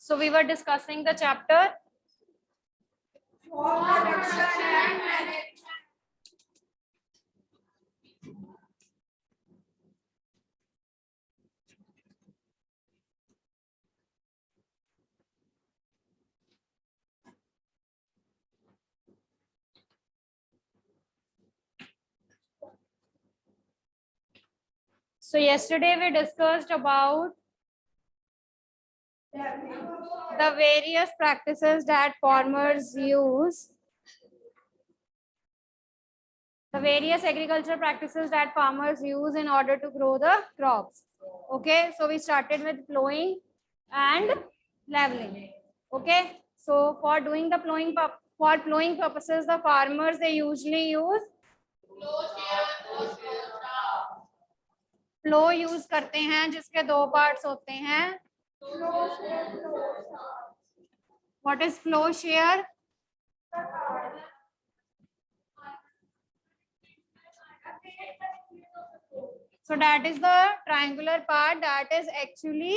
So we were discussing the chapter So yesterday we discussed about the various practices that farmers use, the various agricultural practices that farmers use in order to grow the crops. Okay, so we started with plowing and leveling. Okay, so for doing the plowing purposes, the farmers they usually use plough use करते हैं जिसके दो parts होते हैं. What is ploughshare? So that is the triangular part that is actually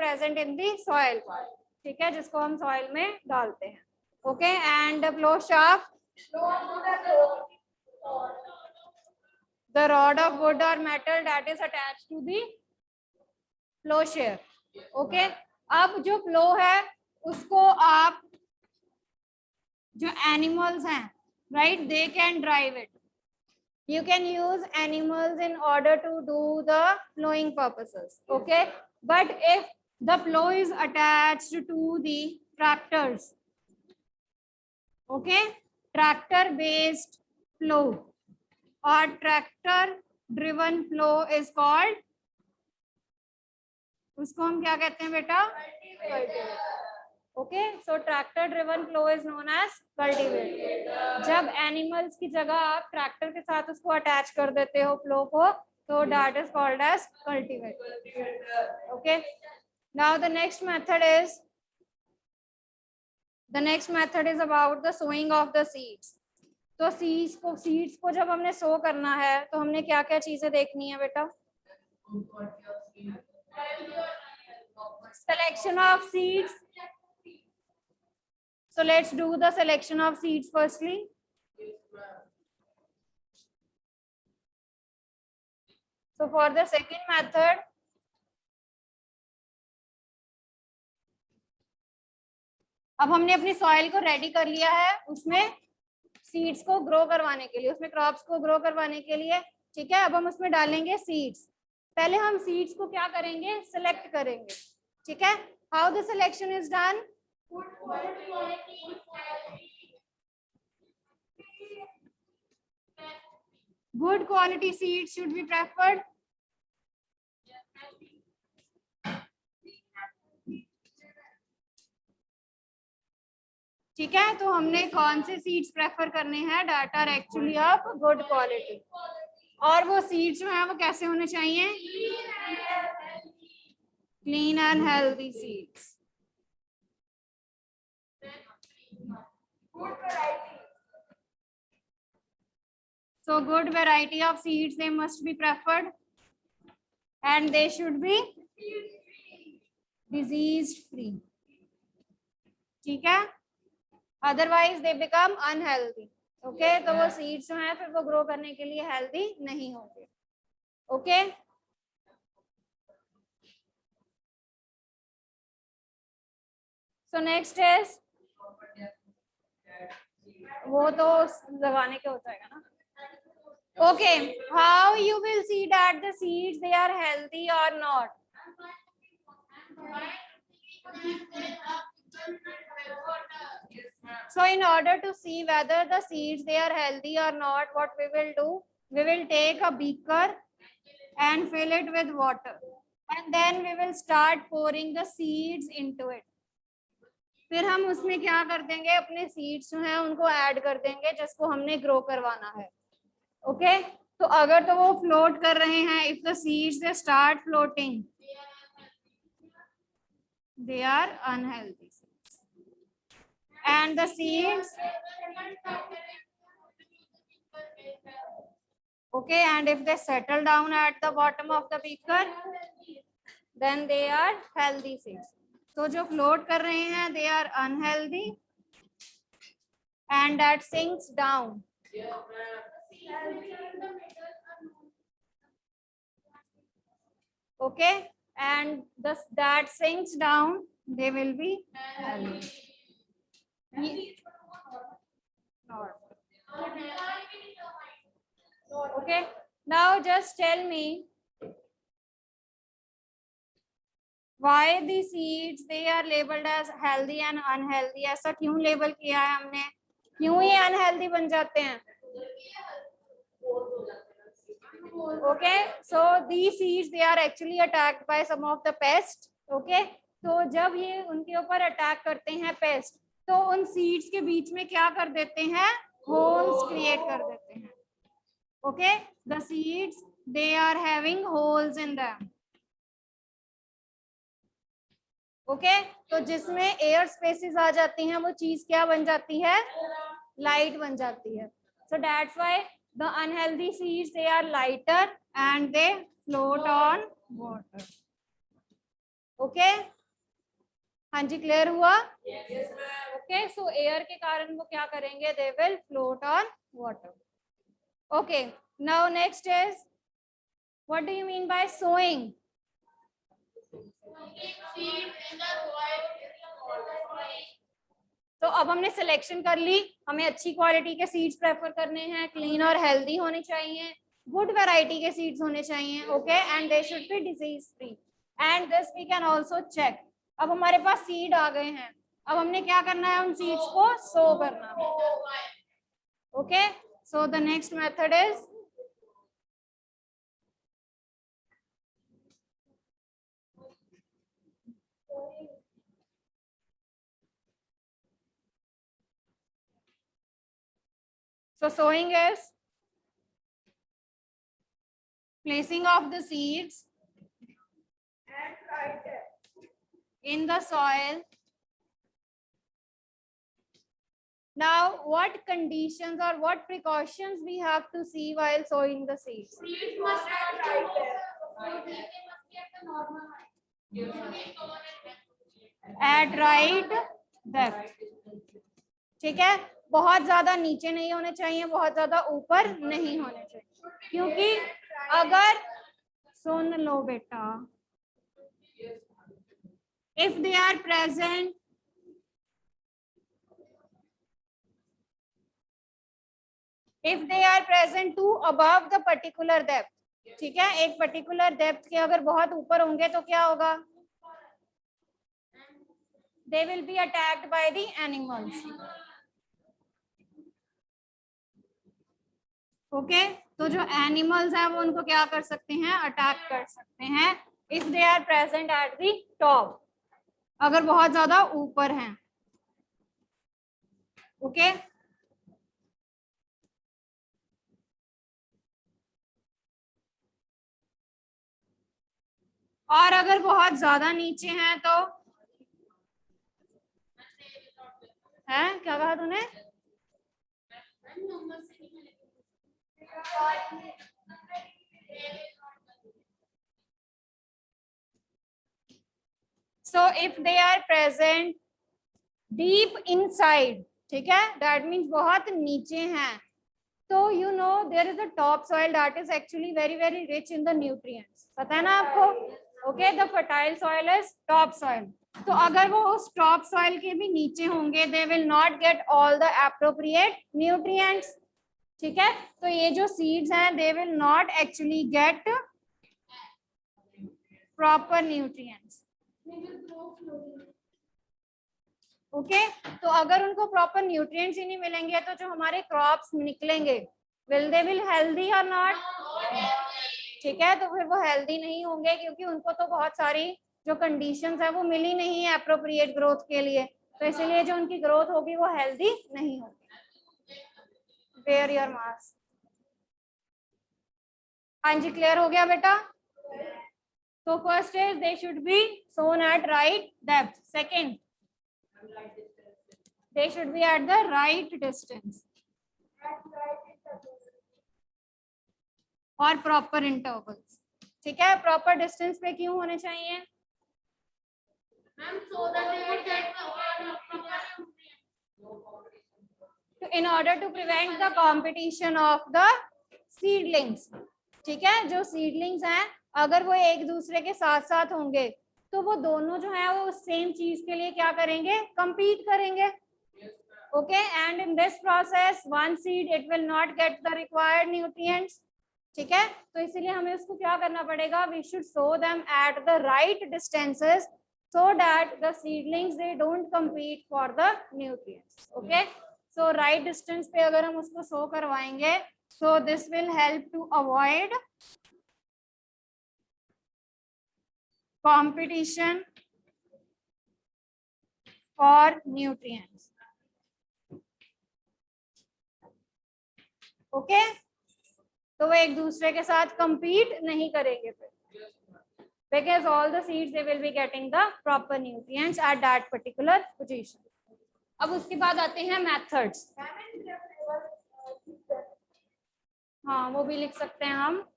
present in the soil part. ठीक है, जिसको हम soil में डालते हैं. Okay, and the plow shaft, the rod of wood or metal that is attached to the plowshare. Okay, अब जो प्लो है उसको आप जो एनिमल्स हैं, right, they can drive it. You can use animals in order to do the plowing purposes. Okay, but if the plow is attached to the tractors, okay, tractor based plow or tractor driven plow is called, उसको हम क्या कहते हैं बेटा? Okay, so tractor driven plough is known as cultivator. जब animals की जगह आप ट्रैक्टर के साथ उसको अटैच कर देते हो प्लो को, तो that is called as cultivator. Okay, now the next method is about the sowing of the seeds. तो सीड्स को जब हमने सो करना है तो हमने क्या क्या चीजें देखनी है बेटा? Selection of seeds. So let's do the selection of seeds firstly. So for the second method, अब हमने अपनी सॉइल को रेडी कर लिया है उसमें सीड्स को ग्रो करवाने के लिए, उसमें क्रॉप्स को ग्रो करवाने के लिए. ठीक है, अब हम उसमें डालेंगे सीड्स. पहले हम सीड्स को क्या करेंगे? सिलेक्ट करेंगे. ठीक है, how the selection is done? Good quality seeds should be preferred. ठीक है, तो हमने कौन से सीड्स प्रेफर करने हैं? That are actually of good quality. और वो सीड्स जो है वो कैसे होने चाहिए? Clean and healthy seeds. So good variety of seeds they must be preferred and they should be disease free. ठीक है, otherwise they become unhealthy. Okay, तो वो सीड्स जो हैं फिर वो ग्रो करने के लिए हेल्दी नहीं होंगे. ओके, सो नेक्स्ट इज, वो तो लगाने के हो जाएगा ना. Okay, how you will see that the seeds they are healthy or not? So in order to see whether the seeds they are healthy or not, what we will do? We will take a beaker and fill it with water and then we will start pouring the seeds into it. फिर हम उसमें क्या कर देंगे? अपने seeds जो हैं उनको ऐड कर देंगे जिसको हमने ग्रो करवाना है. ओके, तो अगर तो वो फ्लोट कर रहे हैं, if the seeds they start floating, they are unhealthy seeds. And the seeds, okay, and if they settle down at the bottom of the beaker, then they are healthy seeds. तो जो float कर रहे हैं they are unhealthy and that sinks down. Okay, and thus that sinks down, they will be healthy. Okay, now just tell me why the seeds they are labeled as healthy and unhealthy. ऐसा क्यों label किया है हमने? क्यों ये unhealthy बन जाते हैं? Okay, so these seeds they are actually attacked by some of the pests. Okay, तो जब ये उनके ऊपर अटैक करते हैं पेस्ट, तो उन सीड्स के बीच में क्या कर देते हैं? होल्स क्रिएट कर देते हैं. Okay, the seeds they are having holes in them. Okay, तो जिसमें एयर स्पेसेस आ जाती हैं वो चीज क्या बन जाती है? लाइट बन जाती है. So that's why the unhealthy seeds they are lighter and they float on water. Okay, हाँ जी, क्लियर हुआ? Okay, so एयर के कारण वो क्या करेंगे? They will float on water. Okay, now next is, what do you mean by sowing? तो अब हमने सिलेक्शन कर ली, हमें अच्छी क्वालिटी के सीड्स प्रेफर करने हैं, क्लीन और हेल्दी होने चाहिए, गुड वैरायटी के सीड्स होने चाहिए. Okay, and they should be disease free and this we can also check. अब हमारे पास सीड आ गए हैं, अब हमने क्या करना है? उन सीड्स को सो करना है. Okay, so the next method is so sowing is placing of the seeds in the soil. Now, what conditions or what precautions we have to see while sowing the seeds? Seeds must not right there. At right depth. ठीक है, बहुत ज्यादा नीचे नहीं होने चाहिए, बहुत ज्यादा ऊपर नहीं होने चाहिए, क्योंकि अगर, सुन लो बेटा, if they are present to above the particular depth, ठीक है, एक पर्टिकुलर डेप्थ के अगर बहुत ऊपर होंगे तो क्या होगा? They will be attacked by the animals. Okay, तो जो एनिमल्स है वो उनको क्या कर सकते हैं? अटैक कर सकते हैं if they are present at the top, अगर बहुत ज्यादा ऊपर हैं. ओके, और अगर बहुत ज्यादा नीचे हैं तो है, क्या कहा तूने? So if they are present deep inside, ठीक है, that means बहुत नीचे हैं, तो you know there is a top soil that is actually very very rich in the nutrients. पता है ना आपको? Okay, the fertile soil is top soil. तो अगर वो उस टॉप सॉइल के भी नीचे होंगे, they will not get all the appropriate nutrients. ठीक है, तो ये जो seeds हैं they will not actually get proper nutrients. Okay, तो अगर उनको प्रॉपर न्यूट्रिएंट्स ही नहीं मिलेंगे तो जो हमारे क्रॉप्स निकलेंगे they will healthy or not? ठीक है, तो फिर वो हेल्दी नहीं होंगे, क्योंकि उनको तो बहुत सारी जो कंडीशंस है वो मिली नहीं है एप्रोप्रिएट ग्रोथ के लिए, तो इसलिए जो उनकी ग्रोथ होगी वो हेल्दी नहीं होगी. Wear your mask. हाँ जी, क्लियर हो गया बेटा? So first is they should be sown at right depth. Second, they should be at the right distance or proper intervals. ठीक है, प्रॉपर डिस्टेंस पे क्यों होने चाहिए? In order to prevent the competition of the seedlings. ठीक है, जो seedlings हैं अगर वो एक दूसरे के साथ साथ होंगे तो वो दोनों जो है वो सेम चीज के लिए क्या करेंगे? compete करेंगे। okay, and in this process one seed it will not get the required nutrients। ठीक है, तो इसीलिए हमें उसको क्या करना पड़ेगा? we should sow them at the right distances so that the seedlings they don't compete for the nutrients। okay, so right distance पे अगर हम उसको sow करवाएंगे so this will help to avoid competition for nutrients। Okay, तो वो एक दूसरे के साथ compete नहीं करेंगे फिर, because all the seeds they will be getting the proper nutrients at that particular position। अब उसके बाद आते हैं methods। हाँ, वो भी लिख सकते हैं हम।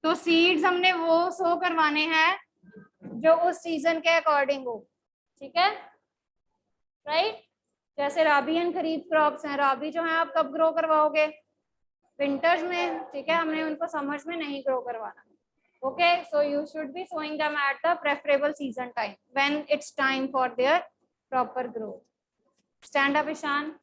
तो सीड्स हमने वो सो करवाने हैं जो उस सीजन के अकॉर्डिंग हो। ठीक है, राइट। जैसे राबी एंड खरीफ क्रॉप्स हैं, राबी जो है आप कब ग्रो करवाओगे? विंटर्स में। ठीक है, हमने उनको समर्स में नहीं ग्रो करवाना। Okay, so you should be sowing them at the preferable season time when it's time for their proper growth. Stand up Ishan.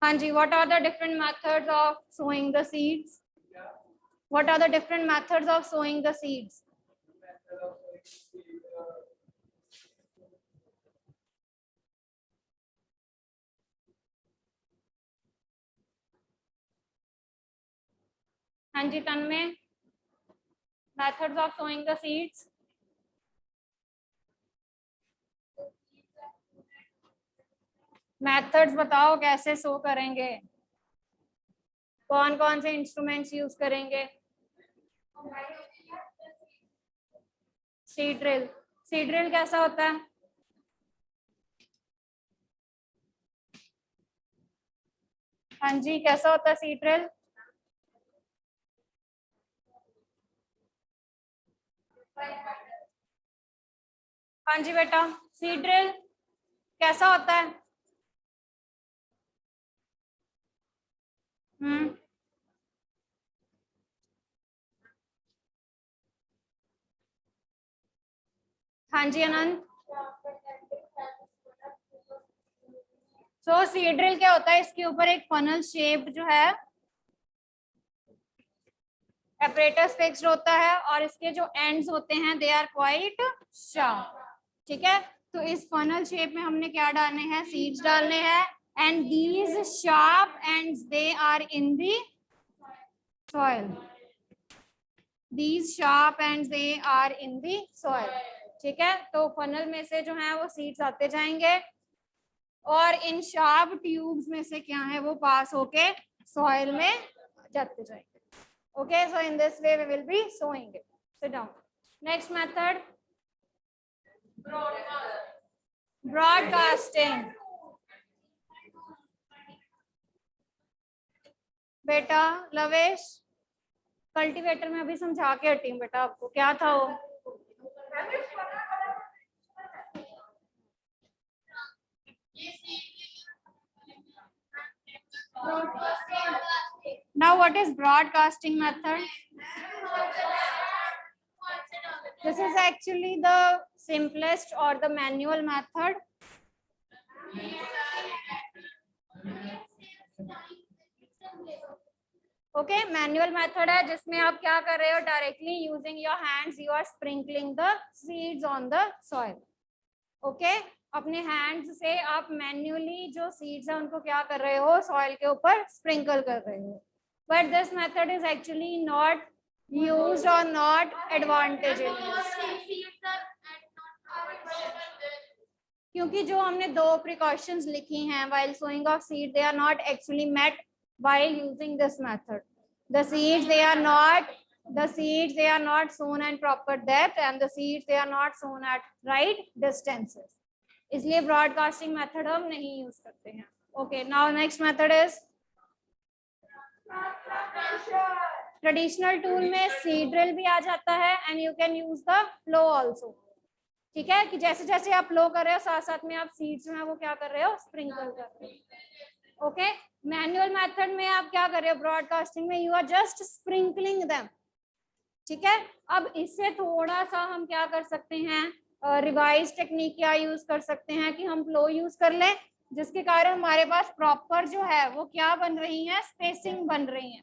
हाँ जी, what are the different methods of sowing the seeds? What are the different methods of sowing the seeds? हाँ जी, तन्मय, methods of sowing the seeds? Methods बताओ कैसे सो करेंगे, कौन कौन से instruments use करेंगे? Seed drill. सीड ड्रिल कैसा होता है? हाँ जी, कैसा होता है सीड ड्रिल? हाँ जी बेटा, सीड ड्रिल कैसा होता है? हाँ जी आनंद। सो सीड ड्रिल क्या होता है? इसके ऊपर एक फनल शेप जो है apparatus फिक्स्ड होता है और इसके जो एंड्स होते हैं दे आर क्वाइट शार्प। ठीक है, तो इस फनल शेप में हमने क्या डालने हैं? सीड्स डालने हैं and these sharp ends they are in the soil. These sharp ends they are in the soil. ठीक है, तो फनल में से जो है वो सीड्स आते जाएंगे और इन शार्प ट्यूब्स में से क्या है वो पास होके सॉइल में जाते जाएंगे। Okay, so in this way we will be sowing it. Sit down. Next method, broadcasting। बेटा लवेश, कल्टीवेटर में अभी समझा के हटी हूँ बेटा आपको, क्या था वो? Now what is broadcasting method? This is actually the simplest or the manual method. Okay, manual method है जिसमें आप क्या कर रहे हो? Directly using your hands you are sprinkling the seeds on the soil. Okay, अपने हैंड्स से आप मैन्युअली जो सीड्स है उनको क्या कर रहे हो? सॉइल के ऊपर स्प्रिंकल कर रहे हो। But this method is actually not used और नॉट एडवांटेजेस, क्योंकि जो हमने दो प्रिकॉशंस लिखी हैं while sowing of seed they are not actually met while using this method. The seeds they are not sown at proper depth and the seeds they are not sown at right distances. इसलिए broadcasting method हम नहीं use करते हैं. Okay, now next method is traditional tool में seed drill भी आ जाता है and you can use the flow also. ठीक है, कि जैसे जैसे आप फ्लो कर रहे हो साथ साथ में आप सीड्स जो है वो क्या कर रहे हो, स्प्रिंकल कर रहे हो. ओके, मैनुअल मेथड में आप क्या कर रहे हो, ब्रॉडकास्टिंग में you are just sprinkling them. ठीक है, अब इससे थोड़ा सा हम क्या कर सकते हैं, रिवाइज टेक्निक क्या यूज कर सकते हैं कि हम फ्लो यूज कर लें, जिसके कारण हमारे पास प्रॉपर जो है वो क्या बन रही है, स्पेसिंग बन रही है,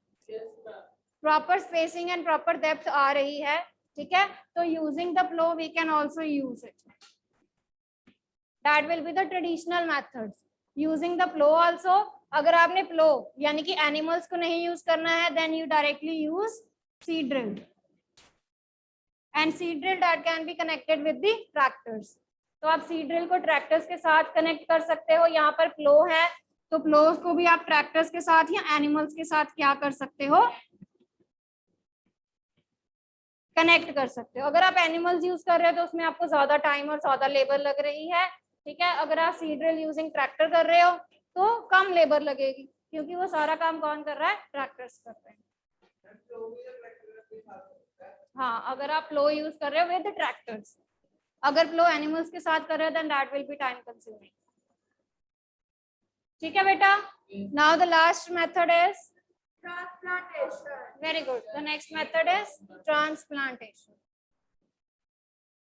proper spacing and proper depth आ रही है. ठीक है, तो using the flow we can also use it. That will be the traditional methods using the flow also. अगर आपने फ्लो यानी कि एनिमल्स को नहीं यूज करना है, then you directly use seed drill and seed drill that can be connected with the tractors. तो आप सीड ड्रिल को ट्रैक्टर्स के साथ कनेक्ट कर सकते हो. यहाँ पर फ्लो है तो फ्लो को भी आप ट्रैक्टर्स के साथ या एनिमल्स के साथ क्या कर सकते हो, कनेक्ट कर सकते हो. अगर आप एनिमल्स यूज कर रहे हो तो उसमें आपको ज्यादा टाइम और ज्यादा लेबर लग रही है. ठीक है, अगर आप सीड ड्रिल यूजिंग ट्रैक्टर कर रहे हो तो कम लेबर लगेगी, क्योंकि वो सारा काम कौन कर रहा है, ट्रैक्टर्स कर रहे हैं. हाँ, अगर आप फ्लो यूज कर रहे हो विद ट्रैक्टर्स. अगर फ्लो एनिमल्स के साथ कर रहे हो then that will be time consuming. ठीक है बेटा, now the last method is transplantation. Very good. The next method is transplantation.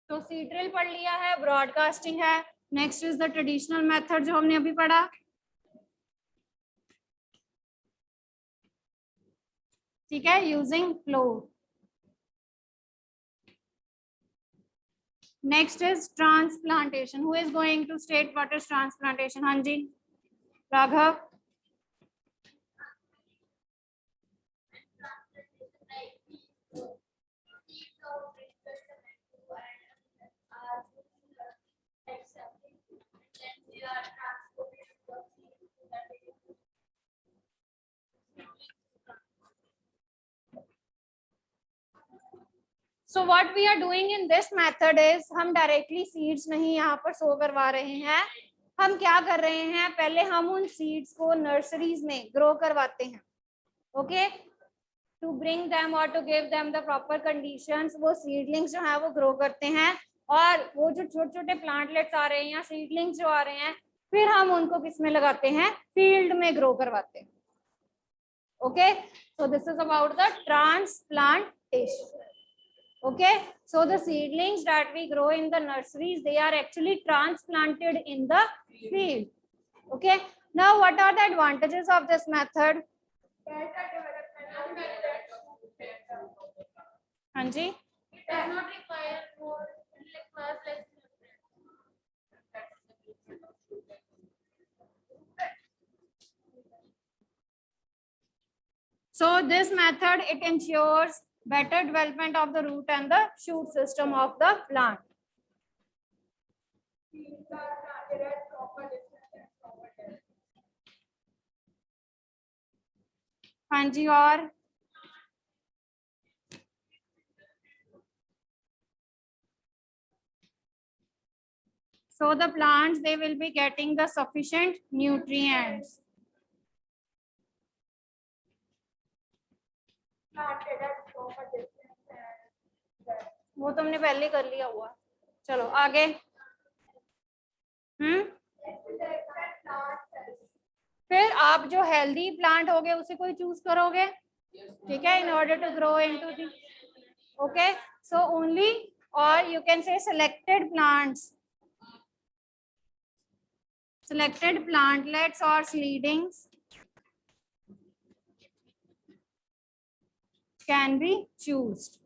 तो सीड ड्रिल पढ़ लिया है, ब्रॉडकास्टिंग है. Next is the traditional method जो हमने अभी पढ़ा. ठीक है, using plough. Next is transplantation. Who is going to state what is transplantation? हाँ जी, Raghav. So what we are doing in this method is हम डायरेक्टली सीड्स नहीं यहाँ पर सो करवा रहे हैं. हम क्या कर रहे हैं, पहले हम उन सीड्स को नर्सरीज में ग्रो करवाते हैं. ओके, टू ब्रिंग देम और to give them the proper conditions. वो सीडलिंग्स जो है वो ग्रो करते हैं और वो जो छोटे छोटे प्लांटलेट्स आ रहे हैं या सीडलिंग्स जो आ रहे हैं फिर हम उनको किस में लगाते हैं, फील्ड में ग्रो करवाते हैं. Okay, so this is about the transplantation. Okay, so the seedlings that we grow in the nurseries, they are actually transplanted in the field. Okay, now what are the advantages of this method? हाँ जी, it does not require more less. So this method, it ensures better development of the root and the shoot system of the plant. हाँ जी, और so the plants, they will be getting the sufficient nutrients. वो तुमने पहले कर लिया हुआ. चलो आगे. फिर आप जो हेल्दी प्लांट होगे उसे कोई चूज करोगे. ठीक है, in order to grow into the. Okay, so only और you can say selected plantlets or seedlings can be chosen.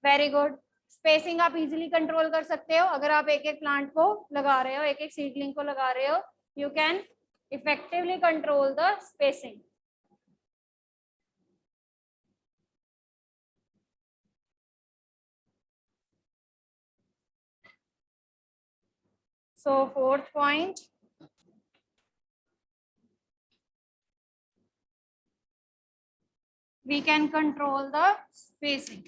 Very good. Spacing आप इजीली कंट्रोल कर सकते हो. अगर आप एक एक प्लांट को लगा रहे हो, एक एक सीडलिंग को लगा रहे हो, you can effectively control the spacing. So fourth point, we can control the spacing.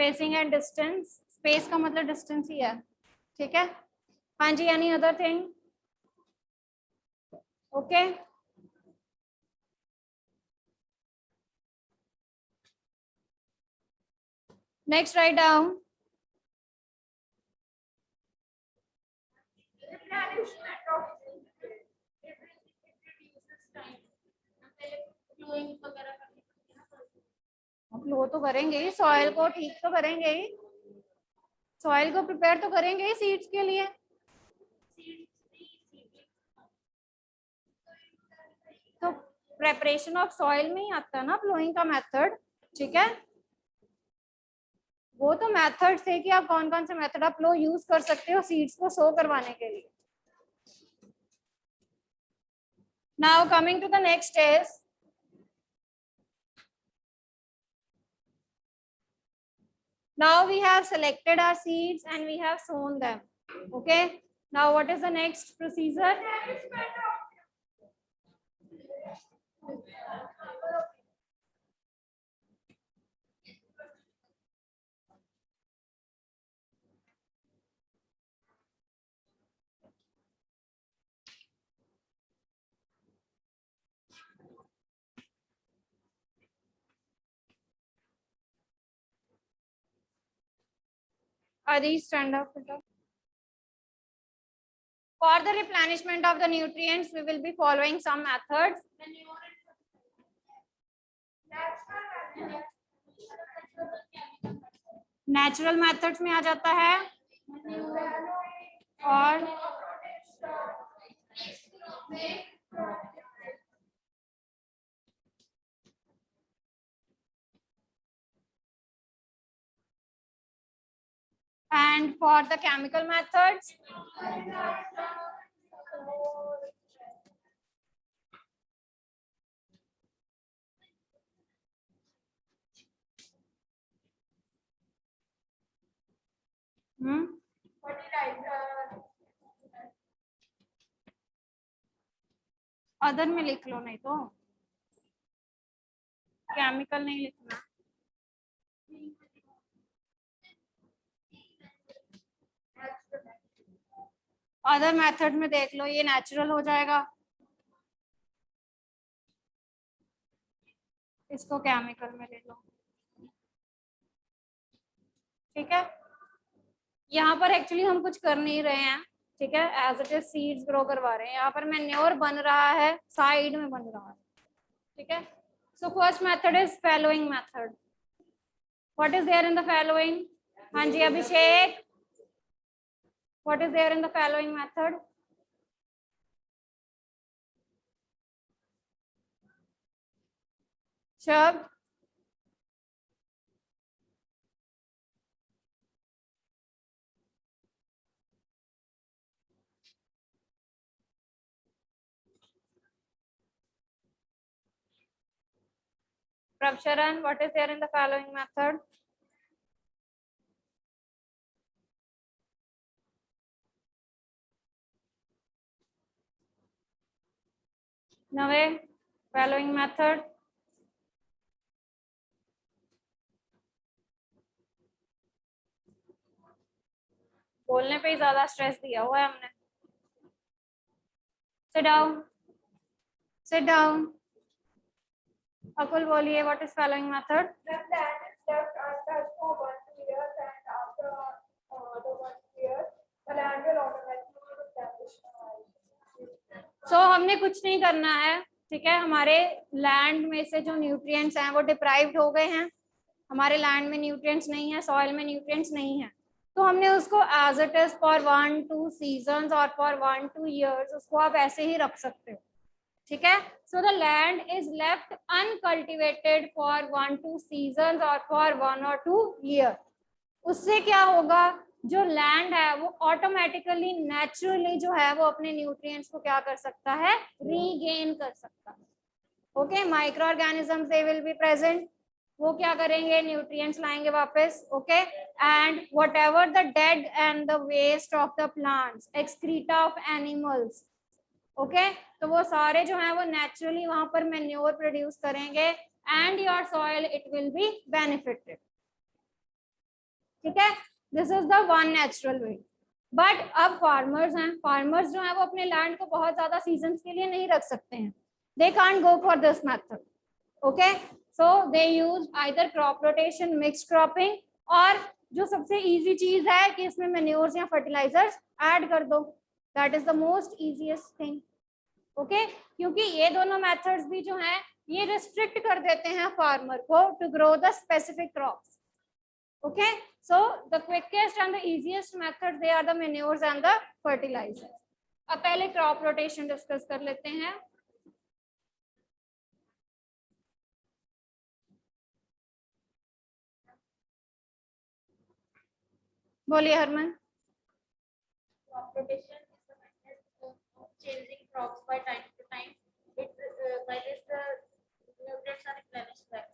Spacing and distance, space का मतलब डिस्टेंस ही है, ठीक है। हाँ जी, any other thing? Okay, next write down. Flow तो करेंगे ही, सॉइल को ठीक तो करेंगे ही, सॉइल को प्रिपेयर तो करेंगे ही सीड्स के लिए। तो प्रेपरेशन ऑफ सॉइल में ही आता है ना फ्लोइंग का मेथड, ठीक है। वो तो मेथड थे कि आप कौन कौन से मेथड आप फ्लो यूज कर सकते हो सीड्स को सो करवाने के लिए। Now coming to the next is, now we have selected our seeds and we have sown them. Okay, now what is the next procedure? Adi, stand up. For the replenishment of the nutrients, we will be following some methods. Natural methods में आ जाता है और and for the chemical methods, other में लिख लो, नहीं तो chemical नहीं लिखना। अदर मेथड में देख लो, ये नेचुरल हो जाएगा, इसको केमिकल में ले लो, ठीक है। यहाँ पर एक्चुअली हम कुछ कर नहीं रहे हैं, ठीक है, as it is seeds grow करवा रहे हैं। यहाँ पर मैन्योर बन रहा है, साइड में बन रहा है, ठीक है। So first method is following method. What is there in the following? हाँ जी Abhishek, what is there in the following method? शब्द Prabsharan, what is there in the following method? Nave, following method. बोलने पे ही ज्यादा स्ट्रेस दिया हुआ है हमने। Sit down. Sit down. अकुल बोलिए, what is following method? The plant is left untouched for 1-2 years and after the 1 year, the land will automatically establish. So हमने कुछ नहीं करना है, ठीक है। हमारे लैंड में से जो न्यूट्रिएंट्स हैं वो डिप्राइव्ड हो गए हैं, हमारे लैंड में न्यूट्रिएंट्स नहीं है, सॉइल में न्यूट्रिएंट्स नहीं है, तो हमने उसको as it is for 1-2 seasons और फॉर 1-2 ईयर्स उसको आप ऐसे ही रख सकते हो, ठीक है। So the land is left uncultivated for 1-2 seasons और फॉर 1 or 2 ईयर। उससे क्या होगा, जो लैंड है वो ऑटोमेटिकली नेचुरली जो है वो अपने न्यूट्रिएंट्स को क्या कर सकता है, रीगेन कर सकता है। Okay, micro organisms they will be present, वो क्या करेंगे, न्यूट्रिएंट्स लाएंगे वापस। Okay, and whatever the dead and the waste of the plants, excreta of animals, okay, तो वो सारे जो हैं वो नेचुरली वहां पर मैन्योर प्रोड्यूस करेंगे and your soil it will be benefited. ठीक है, this is the one natural way. But अब फार्मर्स हैं, फार्मर्स जो है वो अपने लैंड को बहुत ज्यादा सीजन्स के लिए नहीं रख सकते हैं, they can't go for this method. Okay, so they use either crop rotation, mixed cropping, और जो सबसे इजी चीज है कि इसमें मैन्योर्स या फर्टिलाइजर्स ऐड कर दो, that is the most easiest thing. Okay, क्योंकि ये दोनों मेथड्स भी जो हैं ये रिस्ट्रिक्ट कर देते हैं फार्मर को to grow the specific crops. Okay, so the quickest and the easiest method they are the manures and the fertilizers. अब पहले क्रॉप रोटेशन डिस्कस कर लेते हैं। बोलिए Harman. Crop rotation is the method of changing crops by time to time. By this the nutrients are replenished back.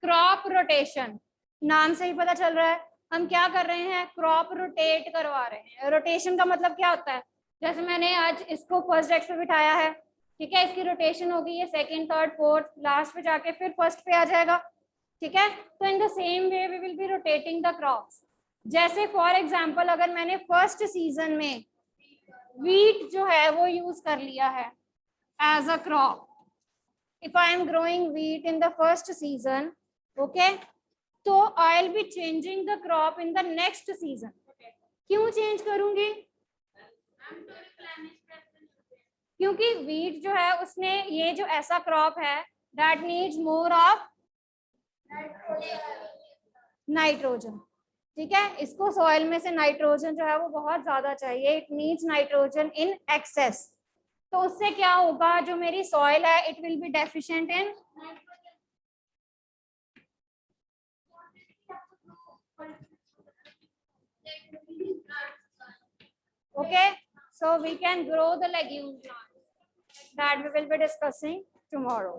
Crop rotation नाम से ही पता चल रहा है हम क्या कर रहे हैं, क्रॉप रोटेट करवा रहे हैं। रोटेशन का मतलब क्या होता है, जैसे मैंने आज इसको फर्स्ट डेस्क पे बिठाया है, ठीक है, इसकी रोटेशन होगी, ये सेकंड, थर्ड, फोर्थ, लास्ट पे जाके फिर फर्स्ट पे आ जाएगा। ठीक है, तो in the same way we will be rotating the crops. जैसे फॉर एग्जांपल अगर मैंने फर्स्ट सीजन में वीट जो है वो यूज कर लिया है as a crop, if I am growing wheat in the first season, okay, तो I will be changing the crop in the next season. क्यों चेंज करूंगी, क्योंकि वीट जो है उसने ये जो ऐसा क्रॉप है that needs more of nitrogen. ठीक है, इसको सॉइल में से नाइट्रोजन जो है वो बहुत ज्यादा चाहिए, it needs nitrogen in excess. तो उससे क्या होगा, जो मेरी सॉइल है it will B deficient in okay, so we can grow the legume plants that we will be discussing tomorrow.